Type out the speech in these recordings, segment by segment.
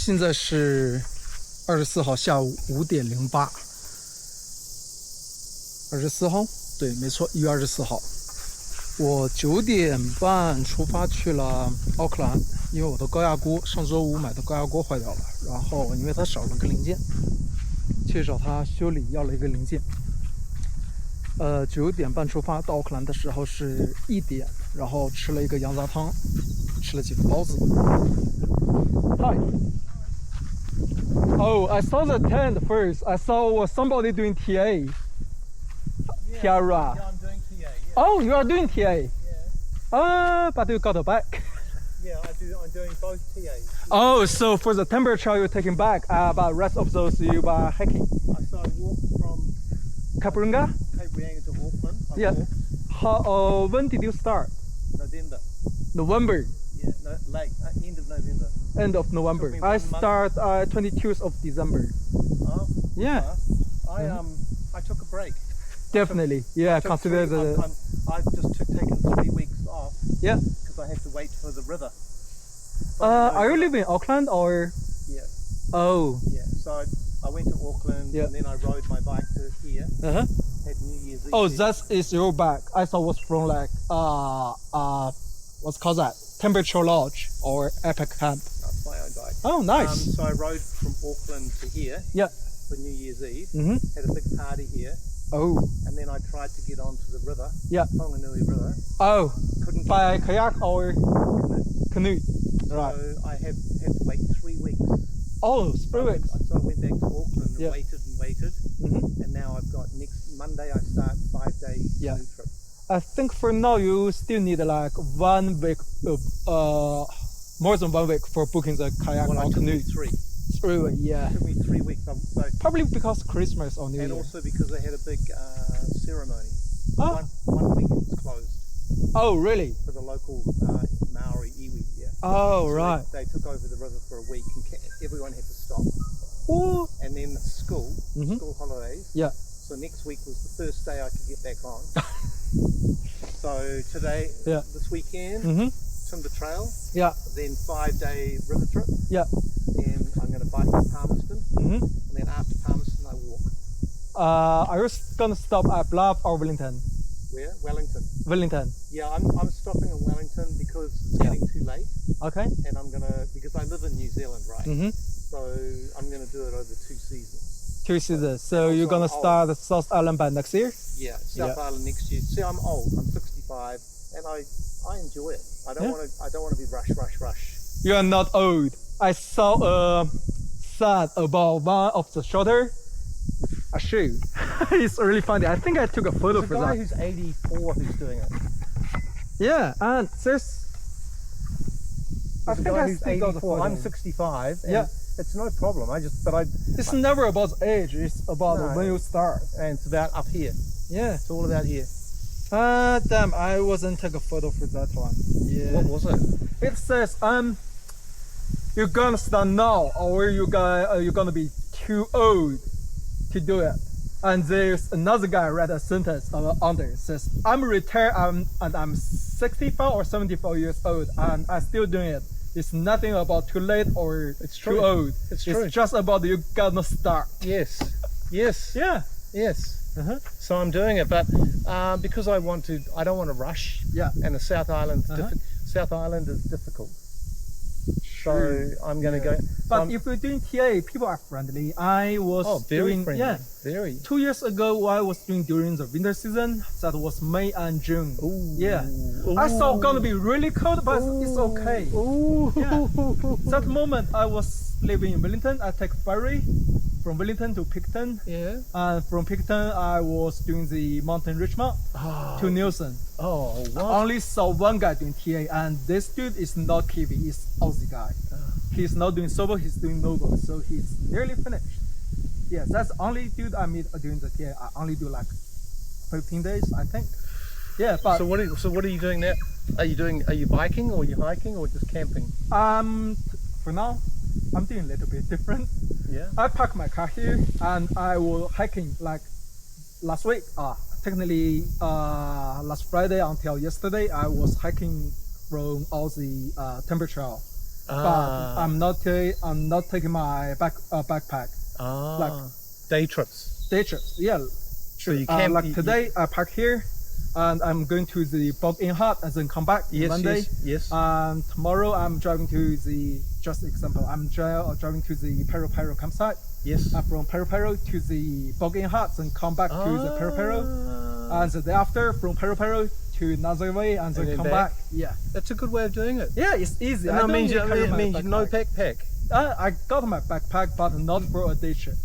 现在是24号下午5点08。24号？对，没错，1月24号。我9点半出发去了奥克兰，因为我的高压锅上周五买的高压锅坏掉了，然后因为它少了个零件，去找他修理要了一个零件。9点半出发到奥克兰的时候是1点，然后吃了一个羊杂汤，吃了几个包子。Hi. Oh, I saw the tent first. I saw was somebody doing TA. Yeah, Tiara. Yeah, I'm doing TA. Yeah. Oh, you are doing TA. Yeah. But you got it back. Yeah, I'm doing both TAs. Oh, so for the temperature you're taking back, but rest of those you are hiking. So I walked from Kaprunga? Cape Reinga to Auckland. I Yeah. walked When did you start? November. November. Yeah, no, late end of November. End of November. Took me I 1 month. start 22nd of December. Oh, Yeah. I took a break. Definitely. Yeah, Took consider three- the. I've just taken 3 weeks off Yeah. because I had to wait for the river. Are you living in Auckland or? Yeah, Oh. yeah. So I went to Auckland Yeah. and then I rode my bike to here. Uh-huh. Had New Year's Eve. Oh, there. that is your bag. I thought was from like what's called that? Temperature Lodge or Epic Camp. That's my own bike. Oh, nice. So I rode from Auckland to here Yeah. for New Year's Eve. Mhm. Had a big party here, Oh. and then I tried to get onto the river, Yeah. Whanganui River. Oh. Couldn't get By kayak or canoe. So Right. I had to wait 3 weeks. Oh, So I went, 3 weeks. so I went back to Auckland and Yeah. waited, Mhm. and now I've got next Monday I start 5-day Yeah. canoe trip. I think for now you still need like 1 week, more than 1 week for booking the kayak Well, or it took me canoe. 3. 3 weeks, yeah. It took me 3 weeks. So Probably because Christmas or New and Year. also because they had a big ceremony. Oh. One week it was closed Oh, really? for the local Maori iwi. Yeah. Oh, So right. They took over the river for a week, and everyone had to stop. Oh. And then school Mhm. holidays. Yeah. So next week was the first day I could get back on. So today, Yeah. this weekend, Mhm. Timber Trail, Yeah. then 5-day river trip. Yeah. Then I'm going to bike to Palmerston, Mhm. and then after Palmerston I walk. Are you gonna stop at Bluff or Wellington? Where? Wellington. Wellington. Yeah, I'm stopping in Wellington because it's Yeah. getting too late, Okay. and because I live in New Zealand, right? Mhm. So I'm going to do it over 2 seasons. 2 seasons. So you're gonna Also, start the South Island by next year? Yeah, South Yeah. Island next year. See, I'm old. I'm 65, and I enjoy it. I don't Yeah. want to. I don't want to be rush. You are not old. I saw a sad about one of the shoulder. A shoe. It's really funny. I think I took a photo There's for a guy that. who's 84 who's doing it. Yeah, and there's. I There's a think guy I who's still got the 84. photo. I'm 65. And Yeah. it's no problem. It's never about age. It's about No. when you start. And it's about up here. Yeah. It's all about here. Damn! I wasn't take a photo for that one. Yeah. What was it? It says you're gonna start now, or you're gonna be too old to do it. And there's another guy write a sentence under. It says, I'm retired and I'm 65 or 74 years old and I'm still doing it. It's nothing about too late or It's too true. old. It's true. It's just about you gotta start. Yes. Yes. Yeah. Yes. Uh-huh. So I'm doing it, but because I don't want to rush. Yeah. And the South Island, Uh-huh. South Island is difficult. So True. I'm going to go. But if you're doing TA, people are friendly. I was very doing, friendly. yeah. Very. 2 years ago, I was doing during the winter season. That was May and June. Ooh. Yeah. I thought gonna be really cold, but it's okay. Ooh. Yeah. That moment, I was living in Wellington. I take ferry from Wellington to Picton. Yeah. And from Picton, I was doing the mountain Richmond to Nielsen. Oh, I wow. only saw one guy doing TA, and this dude is not Kiwi, he's Aussie guy. He's not doing solo, he's doing noble, so he's nearly finished. Yeah, that's the only dude I meet during the TA. I only do like 15 days, I think. Yeah, but So what are you doing now? Are you biking or are you hiking or just camping? for now, I'm doing a little bit different. Yeah. I park my car here and I was hiking like last week. Technically, last Friday until yesterday, I was hiking from all the Timber Trail. but I'm not taking my backpack. Like Day trips. day trips. Yeah. So you can like today I park here, and I'm going to the Bog-in Hut and then come back Monday. Yes. And tomorrow I'm driving to the, just example, I'm driving to the Pureora campsite. Yes. From Pureora to the Bog-in Hut and come back to the Pureora. And the day after from Pureora to another way and then come back. Yeah. That's a good way of doing it. Yeah, it's easy. And that means no backpack. I got my backpack, but not for a day trip.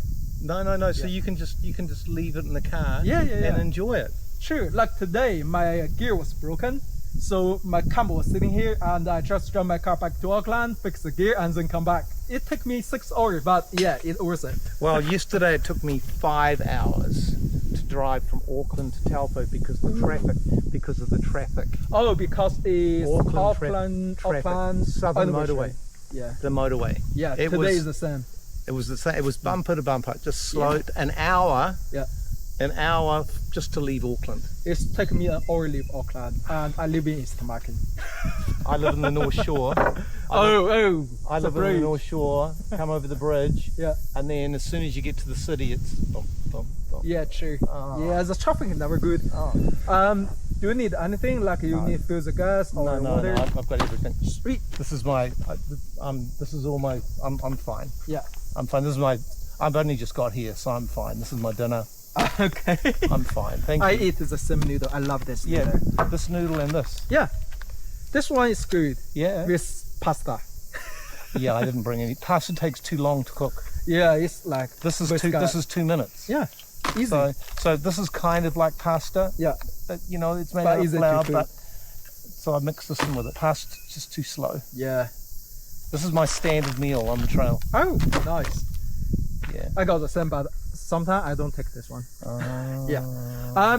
No. So you can just leave it in the car. And enjoy it. True. Like today, my gear was broken, so my camera was sitting here, and I just drive my car back to Auckland, fix the gear, and then come back. It took me 6 hours, but yeah, it worth it. Well, yesterday it took me 5 hours to drive from Auckland to Taupo because of the traffic. Oh, because it's Auckland Southern motorway. Yeah. The motorway. Yeah. Today is the same. It was the same. It was bumper to bumper. Just slowed an hour. Yeah. An hour just to leave Auckland. It's taken me an hour to leave Auckland, and I live in East Market. I live in the North Shore. I live in the North Shore. Come over the bridge. Yeah. And then as soon as you get to the city, it's bump. Yeah, true. Yeah, the traffic is never good. Do you need anything? Like you need to fill the gas or water? No, I've got everything. Sweet. This is my. This is all my. I'm fine. Yeah. I'm fine. This is my. I've only just got here, so I'm fine. This is my dinner. Okay. I'm fine. Thank you. I eat the same noodle. I love this. Yeah. This noodle and this. Yeah. This one is good. Yeah. With pasta. Yeah, I didn't bring any. Pasta takes too long to cook. Yeah, it's like this is 2 minutes. Yeah. Easy. So this is kind of like pasta. Yeah. You know, it's made out of flour, but so I mix this in with it. Pasta's just too slow. Yeah. This is my standard meal on the trail. Oh, nice. Yeah. I got the same, but sometimes I don't take this one. Yeah.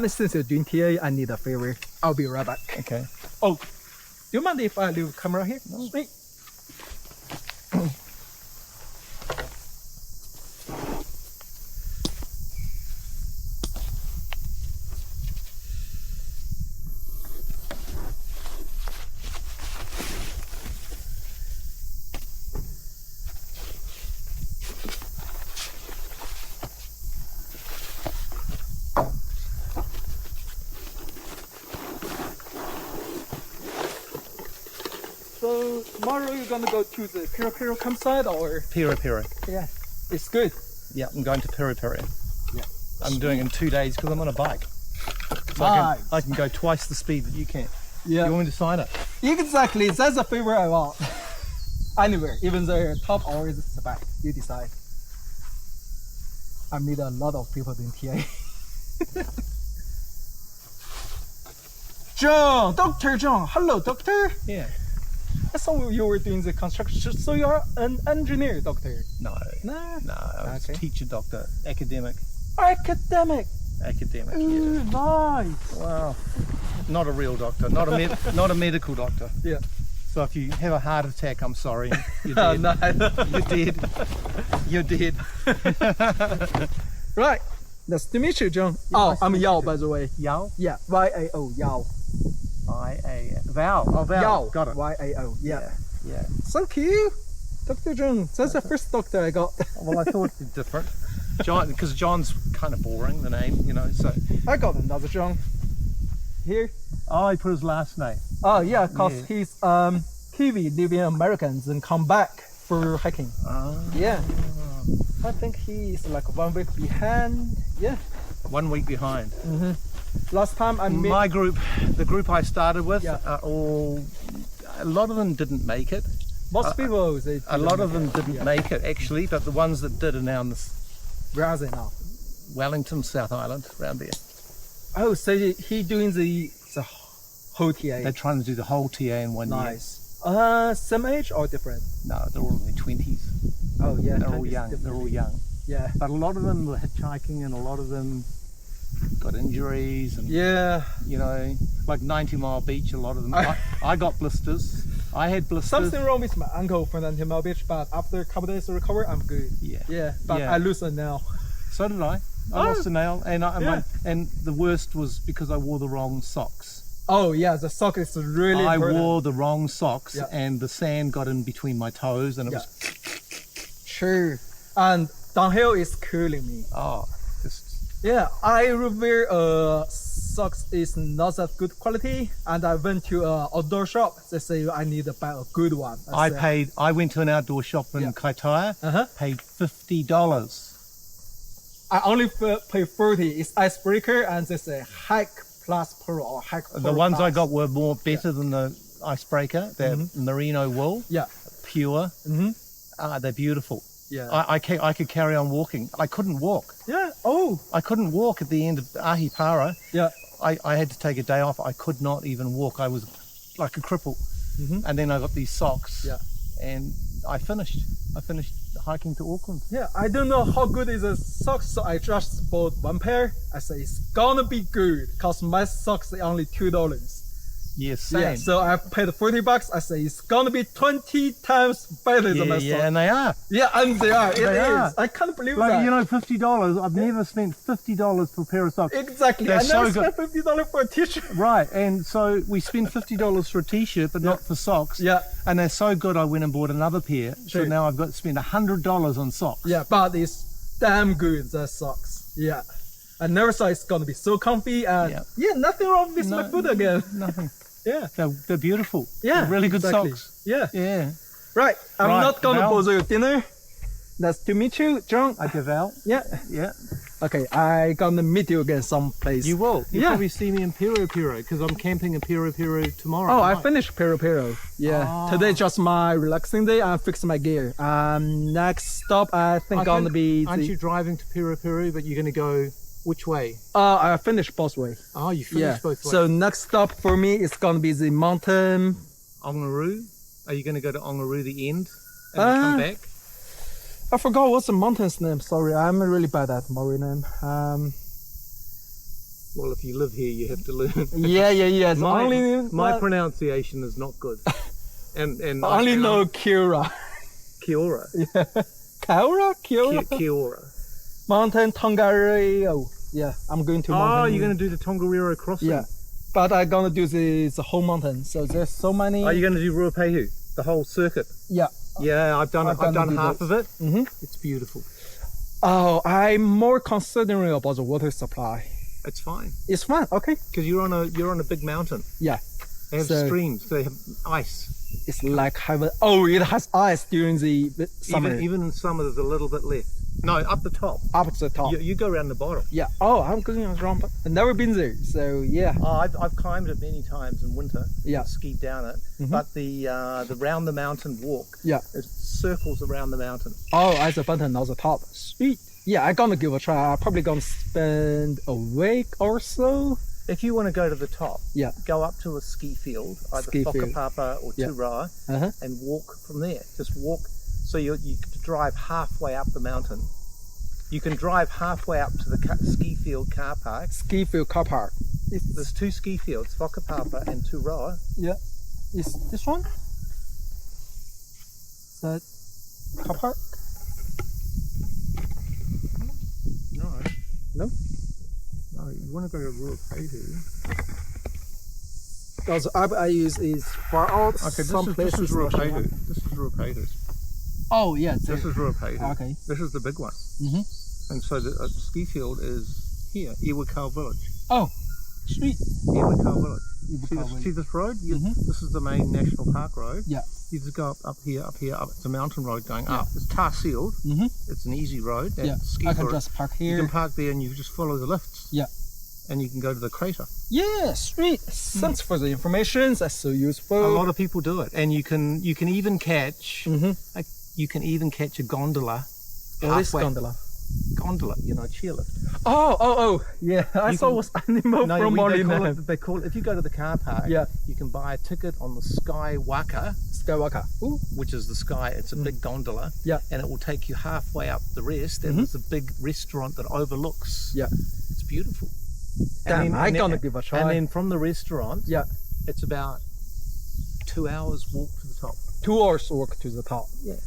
Since you're doing TA, I need a favor. I'll be right back. Okay. Oh, do you mind if I leave the camera here? No. Sweet. So tomorrow you're gonna go to the Pureora campsite or? Pureora. Yeah, it's good. Yeah, I'm going to Pureora. Yeah. I'm doing it in 2 days because I'm on a bike. So I can go twice the speed that you can. Yeah. You want me to sign it? Exactly, that's the favor I want. Anywhere, even the top or the back, you decide. I meet a lot of people doing TA. John, Dr. John, hello doctor. Yeah. I saw you were doing the construction, so you're an engineer, doctor? No. Nah. No, I was a teacher, doctor, academic. Academic. Ooh, yeah. Nice. Wow. Not a real doctor, not a medical doctor. Yeah. So if you have a heart attack, I'm sorry, you're dead. No. You're dead. Right. Nice to meet you, John. Yeah, I'm Yao, by the way. Yao? Yeah, Y-A-O, Yao. Val. Oh, Val. Yao. Got it. Y-A-O, yeah. Thank you. Dr. John. That's the first doctor I got. Well, I thought it different. John, because John's kind of boring, the name, you know, so. I got another John. Here. Oh, he put his last name. Oh, yeah, because he's Kiwi, living in Americans and come back for hiking. Yeah. I think he's like 1 week behind. Yeah. 1 week behind. Last time I met my group, the group I started with, are all. A lot of them didn't make it. Most people, a lot of them didn't make it actually, but the ones that did are now in this. Where are they now? Wellington, South Island, around there. Oh, so he doing the whole TA. They're trying to do the whole TA in 1 year. Nice. Same age or different? No, they're all in their 20s. Oh yeah, they're all young. They're all young. Yeah. But a lot of them were hitchhiking, and a lot of them got injuries, and you know, like 90 Mile Beach. A lot of them. I got blisters. I had blisters. Something wrong with my ankle for 90 Mile Beach, but after a couple days to recover, I'm good. Yeah. But I lose a nail. So did I. I lost a nail, and and the worst was because I wore the wrong socks. Oh yeah, the sock is really I important. wore the wrong socks and the sand got in between my toes and it was... True. And downhill is killing me. Oh, yeah, I wear socks is not that good quality, and I went to an outdoor shop. They say I need to buy a good one. I went to an outdoor shop in Kaitaia, paid $50. I only pay 40. It's icebreaker, and they say hike plus pro or hike pro. The ones I got were better than the icebreaker. They're merino wool, pure. They're beautiful. Yeah, I could carry on walking. I couldn't walk. Yeah. Oh, I couldn't walk at the end of Ahipara. Yeah. I had to take a day off. I could not even walk. I was like a cripple. And then I got these socks. Yeah. And I finished hiking to Auckland. Yeah, I don't know how good is the socks, so I just bought one pair. I say it's gonna be good, cause my socks are only $2. Yes, same. Yeah, so I paid $40. I say it's gonna be 20 times better than my socks. Yeah, and they are. Yeah, and they are. It is. I can't believe that. You know, $50. I've never spent $50 for a pair of socks. Exactly. I never spent $50 for a t-shirt. Right, and so we spend $50 for a t-shirt, but not for socks. Yeah. And they're so good, I went and bought another pair. So now I've got to spend $100 on socks. Yeah, but it's damn good, the socks. Yeah. I never thought it's gonna be so comfy, and nothing wrong with my foot again. Nothing. Yeah, they're beautiful. Yeah, they're really good socks. Yeah, yeah. Right, I'm not gonna bother your dinner. Nice to meet you, John. I Val. Yeah, yeah. Okay, I gonna meet you again someplace. You will. You'll probably see me in Pureora because I'm camping in Pureora tomorrow. Oh, I finished Pureora. Yeah, today just my relaxing day. I'm fixing my gear. Next stop I think gonna be. Aren't you driving to Pureora? But you're gonna go. Which way? I finished both way. Oh, you finished both ways. So next stop for me is gonna be the mountain. Ongaroo? Are you gonna go to Ongaroo the end and then come back? I forgot what's the mountain's name. Sorry, I'm really bad at Maori name. Well, if you live here, you have to learn. Yeah. My pronunciation is not good. And I only know Kiora. Kiora. Yeah. Kiora. Mountain Tongariro. Yeah, I'm going to mountain. Oh, you're going to do the Tongariro crossing? Yeah, but I'm going to do the whole mountain. So there's so many. Are you going to do Ruapehu, the whole circuit? Yeah. Yeah, I've done half of it. It's beautiful. Oh, I'm more considering about the water supply. It's fine. It's fine, okay. Because you're on a big mountain. Yeah. They have streams. They have ice. It's like having. Oh, it has ice during the summer. Even in summer, there's a little bit left. No, up the top. Up to the top. You go around the bottom. Yeah. Oh, I'm going around, but I've never been there. So yeah. Oh, I've climbed it many times in winter. Yeah. Skied down it. But the round the mountain walk. Yeah. It circles around the mountain. Oh, as a button on the top. Sweet. Yeah, I'm gonna give it a try. I'm probably gonna spend a week or so. If you want to go to the top, go up to a ski field, either Whakapapa or Turoa, and walk from there. Just walk. So you drive halfway up the mountain. You can drive halfway up to the ski field car park. Ski field car park. There's two ski fields, Whakapapa and Turoa. Yeah. Is this one? Is that car park? No. No? No, you want to go to Ruapehu. Because the app I use is far out. Okay, this is Ruapehu. This is Ruapehu. Oh, yeah. This is Ruapehu. Okay. This is the big one. And so the ski field is here, Iwakau Village. Oh, sweet. Iwakau Village. See this road? This is the main national park road. Yeah. You just go up here. It's a mountain road going up. It's tar sealed. It's an easy road. Yeah. I can just park here. You can park there and you just follow the lifts. Yeah. And you can go to the crater. Yeah, sweet. Thanks for the information. That's so useful. A lot of people do it, and you can even catch. You can even catch a gondola. What is gondola? Gondola, chairlift. Oh, yeah. I saw it was animal from Molina. They call it, if you go to the car park, you can buy a ticket on the Skywaka. Ooh. Which is the sky. It's a big gondola. Yeah. And it will take you halfway up the rest. And there's a big restaurant that overlooks. Yeah. It's beautiful. Damn, I'm gonna give it a try. And then from the restaurant, it's about 2 hours walk to the top. 2 hours walk to the top. Yeah.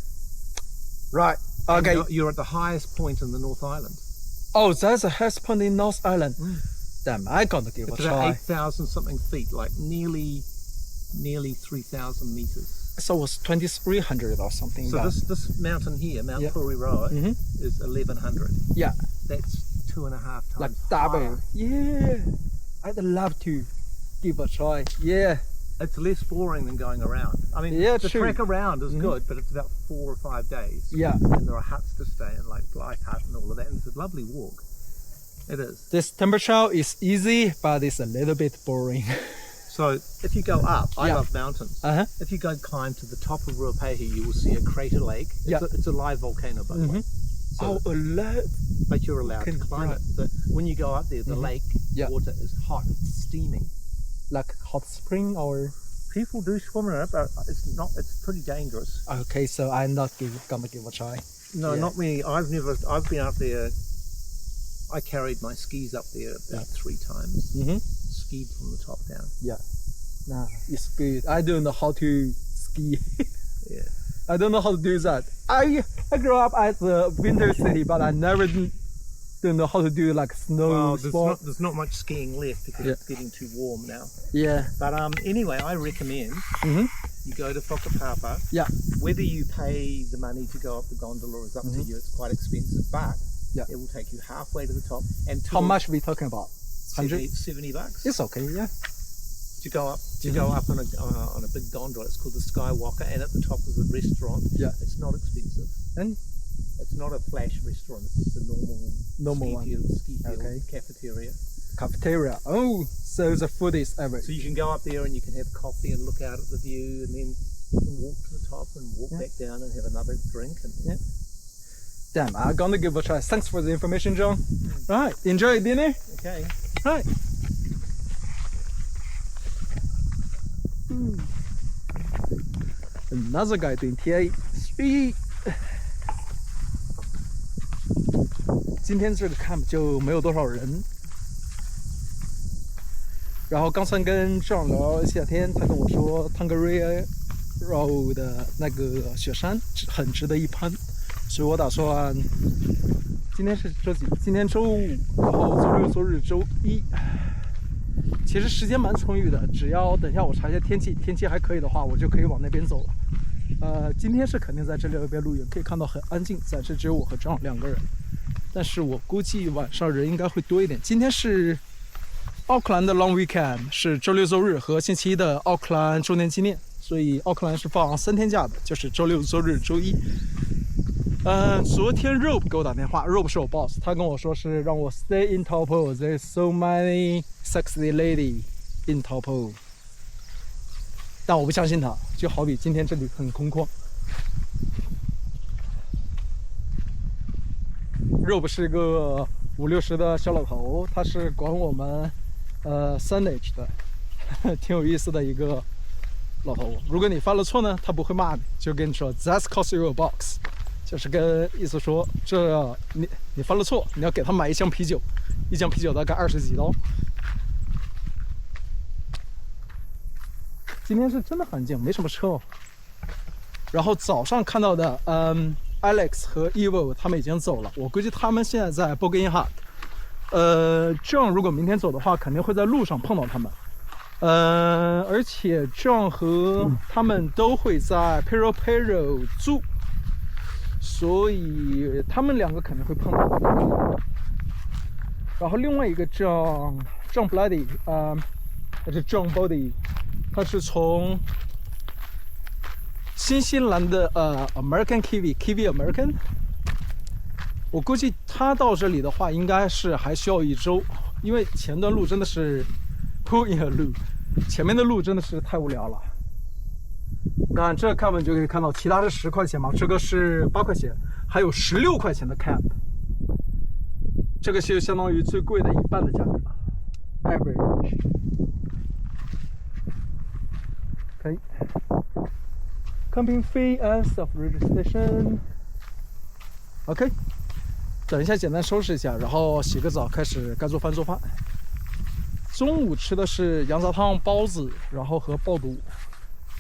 Right. Okay. You're at the highest point in the North Island. Oh, that's the highest point in North Island. Damn, I gotta give it's a about try. 8,000 something feet, like nearly 3,000 meters. So it was 2,300 or something. So this mountain here, Mount Pureora, is 1,100. Yeah. That's 2.5 times like double. higher. Yeah. I'd love to give a try. Yeah. It's less boring than going around. I mean, the trek around is good, but it's about 4 or 5 days. Yeah. And there are huts to stay in, like Black Hut and all of that, and it's a lovely walk. It is. This temperature is easy, but it's a little bit boring. So if you go up, I love mountains. If you go climb to the top of Ruapehi, you will see a crater lake. It's a live volcano, by the way. So, but you're allowed to climb it. But when you go up there, the lake water is hot, it's steaming. Like hot spring or? People do swim in it, but it's pretty dangerous. Okay, so I'm not gonna give a try. No, not me. I've been up there. I carried my skis up there about 3 times. Skied from the top down. Yeah. Nah, it's good. I don't know how to ski. Yeah. I don't know how to do that. I grew up at the winter city, but I never don't know how to do like snow sport. There's not much skiing left because it's getting too warm now. Yeah. But anyway, I recommend you go to Whakapapa. Yeah. Whether you pay the money to go up the gondola is up to you. It's quite expensive, but it will take you halfway to the top. And how much are we talking about? $70. It's okay, yeah. To go up on a big gondola. It's called the Skywalker, and at the top is a restaurant. Yeah. It's not expensive. And it's not a flash restaurant. It's just a normal ski field cafeteria. Cafeteria. Oh, so the food is everything. So you can go up there and you can have coffee and look out at the view, and then you can walk to the top and walk back down and have another drink. And Damn, I'm gonna give it a try. Thanks for the information, John. Right, enjoy dinner. Okay. Right. Another guy doing TA. Sweet. 今天这个 camp 就没有多少人。然后刚才跟 John 聊一下天，他跟我说 Tangaria Road 的那个雪山很值得一攀，所以我打算今天是周几？今天周五，然后周六、周日、周一。其实时间蛮充裕的，只要等一下我查一下天气，天气还可以的话，我就可以往那边走了。今天是肯定在这里边露营，可以看到很安静，暂时只有我和John 2个人。但是我估计晚上人应该会多一点。今天是奥克兰的 Long Weekend， 是周六、周日和星期一的奥克兰周年纪念，所以奥克兰是放3天假的，就是周六、周日、周一。昨天 Rob 给我打电话 ，Rob 是我 boss， 他跟我说是让我 stay in Taupo，there's so many sexy lady in Taupo， 但我不相信他，就好比今天这里很空旷。Rob 是个50、60的小老头，他是管我们signage 的，挺有意思的一个老头。如果你发了错呢，他不会骂你，就跟你说 That's cost you a box。就是跟意思说，这你犯了错，你要给他买一箱啤酒，一箱啤酒大概20几刀。今天是真的很静，没什么车哦。然后早上看到的，Alex 和 Evo 他们已经走了，我估计他们现在在 Bogin Hut。John 如果明天走的话，肯定会在路上碰到他们。而且 John 和他们都会在 Pureora 住。所以他们2个肯定会碰到。然后另外一个John Bloody， 还是 John Body， 他是从新西兰的American Kiwi American。我估计他到这里的话，应该是还需要1周，因为前段路真的是 pull in a 路，前面的路真的是太无聊了。看这 camp 就可以看到，其他是10块钱嘛，这个是8块钱，还有16块钱的 camp， 这个就相当于最贵的1半的价格 ，average。可以 ，camping fee as of registration。OK， 等一下简单收拾一下，然后洗个澡，开始该做饭做饭。中午吃的是羊杂汤、包子，然后和爆肚。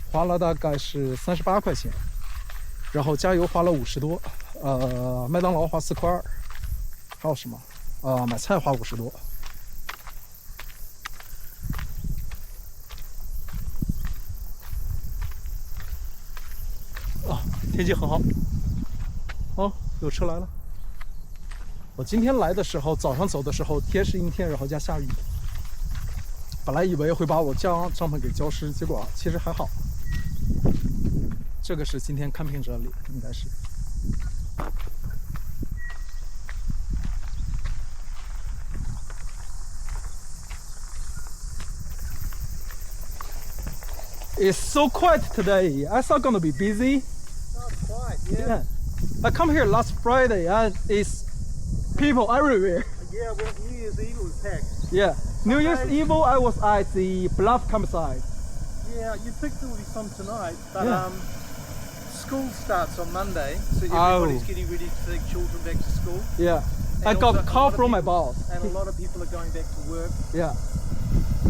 花了大概是38块钱，然后加油花了50多，麦当劳花4块2，还有什么？买菜花50多。天气很好。哦，有车来了。我今天来的时候，早上走的时候天是阴天，然后加下雨。本来以为会把我帐篷给浇湿，结果其实还好。这个是今天看病这里，应该是。It's so quiet today. I thought gonna be busy. Oh, it's quiet, yeah. I come here last Friday and it's people everywhere. Yeah, well, New Year's Eve was packed. Yeah. New Year's Eve I was at the Bluff campsite. Yeah, you'd think there would be some tonight, but yeah. School starts on Monday, so everybody's getting ready to take children back to school. Yeah. And I got a call from my boss. And a lot of people are going back to work. Yeah.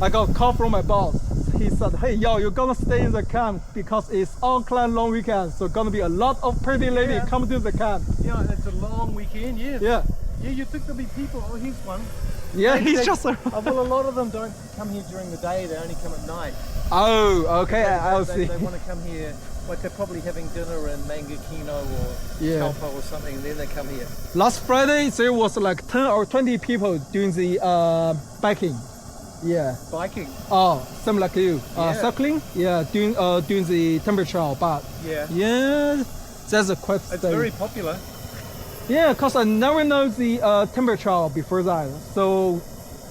I got a call from my boss. He said, hey, yo, you're gonna stay in the camp because it's Auckland long weekend, so gonna be a lot of pretty ladies come to the camp. Yeah, and it's a long weekend, yes. Yeah. Yeah, you'd think there'll be people. Oh, here's one. Yeah, he's just well, a lot of them don't come here during the day, they only come at night. Oh, okay, I'll see. They want to come here, like they're probably having dinner in Mangakino or Taupo or something, and then they come here. Last Friday, there was like 10 or 20 people doing the biking. Yeah. Biking? Oh, same like you. Cycling? Yeah, doing the temperature, but yeah, that's quite It's very popular. Yeah, because I never know the temperature before that. So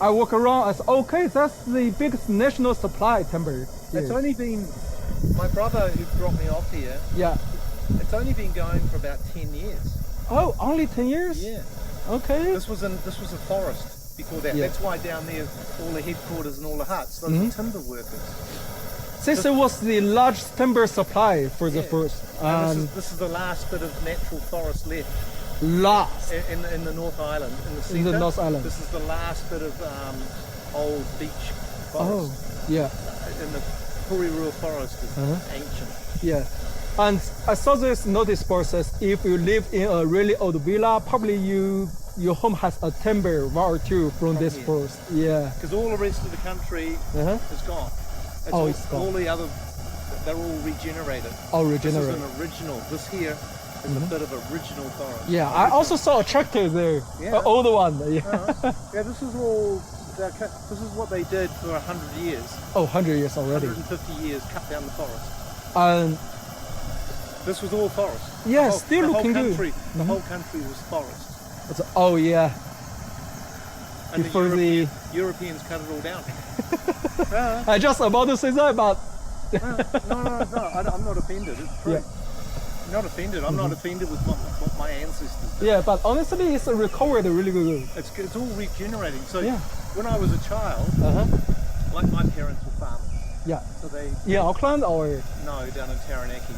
I walk around as okay, that's the biggest national supply timber. It's only been, my brother who dropped me off here, it's only been going for about 10 years. Oh, only 10 years? Yeah. Okay. This was a forest before that. That's why down there all the headquarters and all the huts, those are timber workers. This was the largest timber supply for the first. This is the last bit of natural forest left. Last? In the North Island, in the centre. In the North Island. This is the last bit of old beach forest. Oh, yeah. And the Pureora forest is ancient. Yeah. And I saw this notice board says if you live in a really old villa, probably your home has a timber, one or two from this forest. Yeah. Because all the rest of the country is gone. It's gone. All the other, they're all regenerated. All regenerated. This is an original. This here is a bit of original forest. Yeah, I also saw a tractor there, an older one. Yeah. Yeah, this is all. This is what they did for 100 years. Oh, 100 years already. 150 years, cut down the forest. This was all forest. Yeah, still looking good. The whole country was forest. Oh yeah. And before the Europeans cut it all down. I just about to say that, but no, I'm not offended. It's true. I'm not offended. I'm not offended with what my ancestors did. Yeah, but honestly, it's recovered really good. It's all regenerating. So when I was a child, like my parents were farmers. Yeah. So they. Yeah, Auckland or? No, down in Taranaki.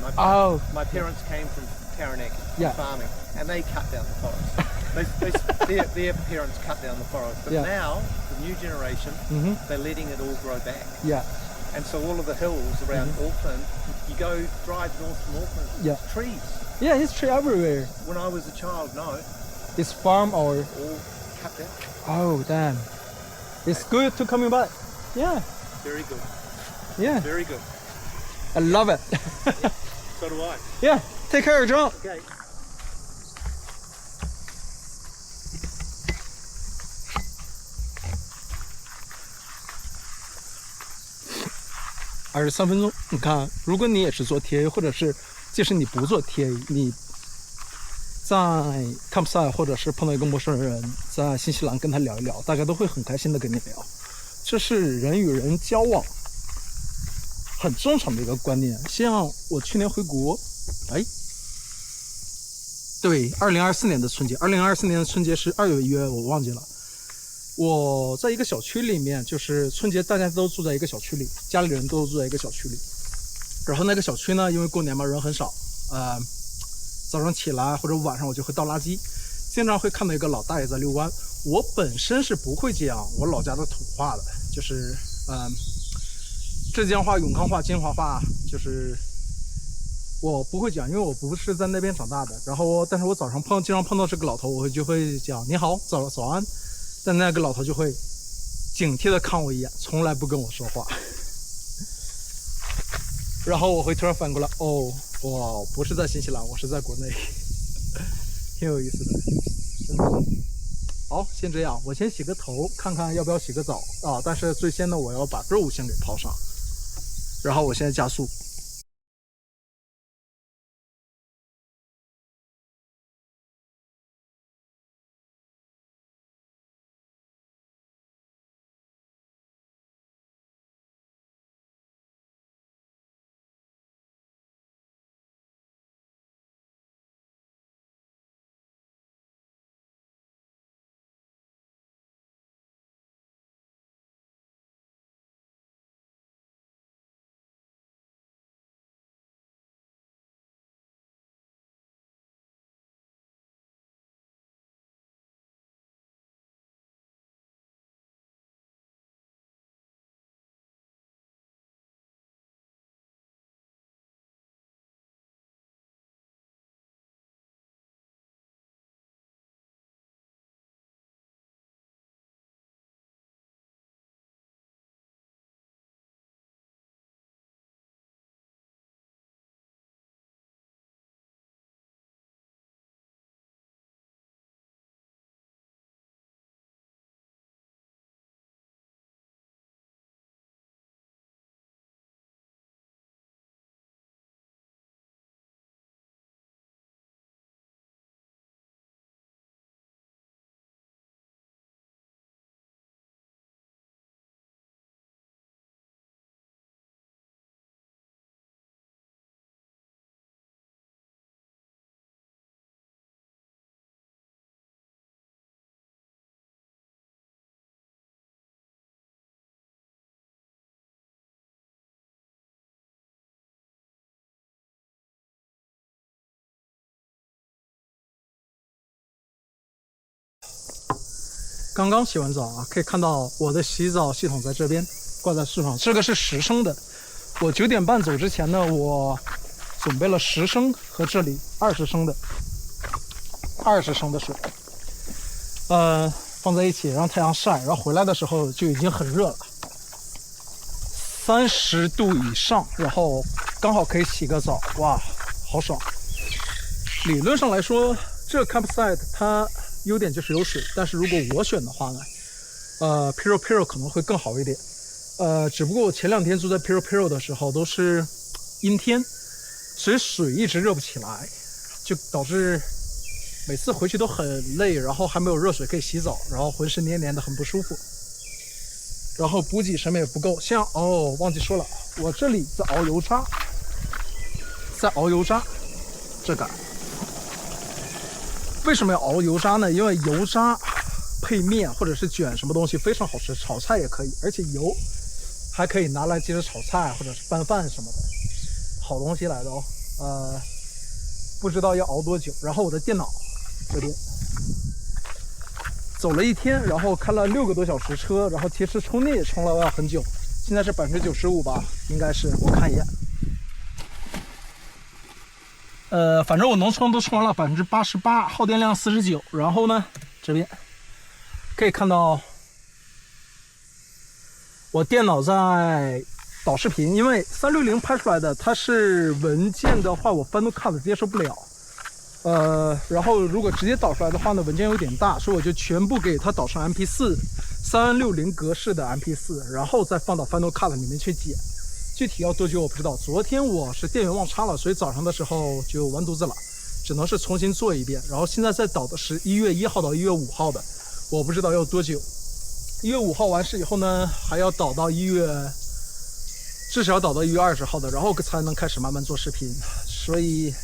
My parents came from Taranaki farming, and they cut down the forest. their parents cut down the forest, but now the new generation, they're letting it all grow back. Yeah. And so all of the hills around Auckland, you go drive north from Auckland, it's trees. Yeah, it's tree everywhere. When I was a child, no. It's farm or? All cut down. Oh, damn. It's good to coming back. Yeah. Very good. Yeah. Very good. I love it. So do I. Yeah. Take care, John. Okay.23分钟，你看，如果你也是做 TA， 或者是即使你不做 TA， 你在 campsite 或者是碰到一个陌生人，在新西兰跟他聊一聊，大家都会很开心的跟你聊。这是人与人交往很正常的一个观念。像我去年回国，对，2024年的春节，2024年的春节是2月1月，我忘记了。我在一个小区里面，就是春节大家都住在一个小区里，家里人都住在一个小区里。然后那个小区呢，因为过年嘛人很少，早上起来或者晚上我就会倒垃圾，经常会看到一个老大爷在遛弯。我本身是不会讲我老家的土话的，就是浙江话、永康话、金华话，就是我不会讲，因为我不是在那边长大的。然后但是我早上经常碰到这个老头，我就会讲你好，早安。但那个老头就会警惕的看我一眼，从来不跟我说话。然后我会突然反过来，哦，哇，不是在新西兰，我是在国内，挺有意思的。好，先这样，我先洗个头，看看要不要洗个澡啊。但是最先呢，我要把肉先给泡上，然后我现在加速。刚刚洗完澡啊，可以看到我的洗澡系统在这边挂在树上，这个是10升的。我9点半走之前呢，我准备了10升和这里20升的水，放在一起让太阳晒，然后回来的时候就已经很热了，30度以上，然后刚好可以洗个澡，哇，好爽！理论上来说，这 campsite 它优点就是有水，但是如果我选的话呢，Pureora 可能会更好一点。只不过我前2天住在 Pureora 的时候都是阴天，所以水一直热不起来，就导致每次回去都很累，然后还没有热水可以洗澡，然后浑身黏黏的很不舒服，然后补给什么也不够。像忘记说了，我这里在熬油渣，这个。为什么要熬油渣呢？因为油渣配面或者是卷什么东西非常好吃，炒菜也可以，而且油还可以拿来接着炒菜或者是拌饭什么的，好东西来的哦。不知道要熬多久。然后我的电脑这边走了1天，然后开了6个多小时车，然后其实充电也充了很久，现在是95%吧，应该是，我看一眼。反正我能充都充完了88%，耗电量49。然后呢，这边可以看到我电脑在导视频，因为360拍出来的它是文件的话，我 Final Cut 接受不了。然后如果直接导出来的话呢，文件有点大，所以我就全部给它导成 MP4，360格式的 MP4，然后再放到 Final Cut 里面去剪。具体要多久我不知道。昨天我是电源忘插了，所以早上的时候就完犊子了，只能是重新做一遍。然后现在在导的是1月1号到1月5号的，我不知道要多久。1月5号完事以后呢，还要导到至少要导到1月20号的，然后才能开始慢慢做视频，所以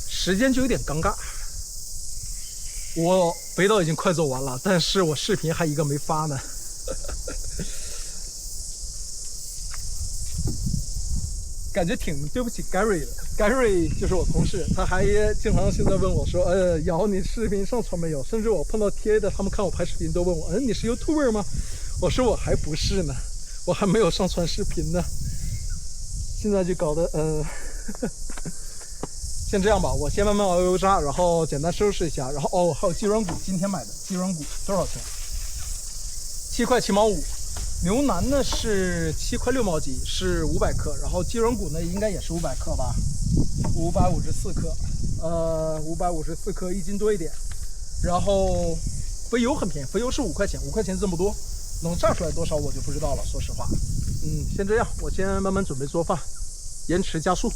时间就有点尴尬。我北岛已经快做完了，但是我视频还一个没发呢。感觉挺对不起 Gary 的。Gary 就是我同事，他还经常现在问我说，瑶你视频上传没有？甚至我碰到 TA 的，他们看我拍视频都问我，你是 YouTuber 吗？我说我还不是呢，我还没有上传视频呢。现在就搞得先这样吧，我先慢慢熬油渣，然后简单收拾一下，然后还有鸡软骨，今天买的鸡软骨多少钱？7块7毛5。牛腩呢是7块6毛几，是500克，然后鸡软骨呢应该也是500克吧，554克，554克1斤多一点。然后肥油很便宜，肥油是5块钱，5块钱这么多，能炸出来多少我就不知道了，说实话。先这样，我先慢慢准备做饭，延迟加速。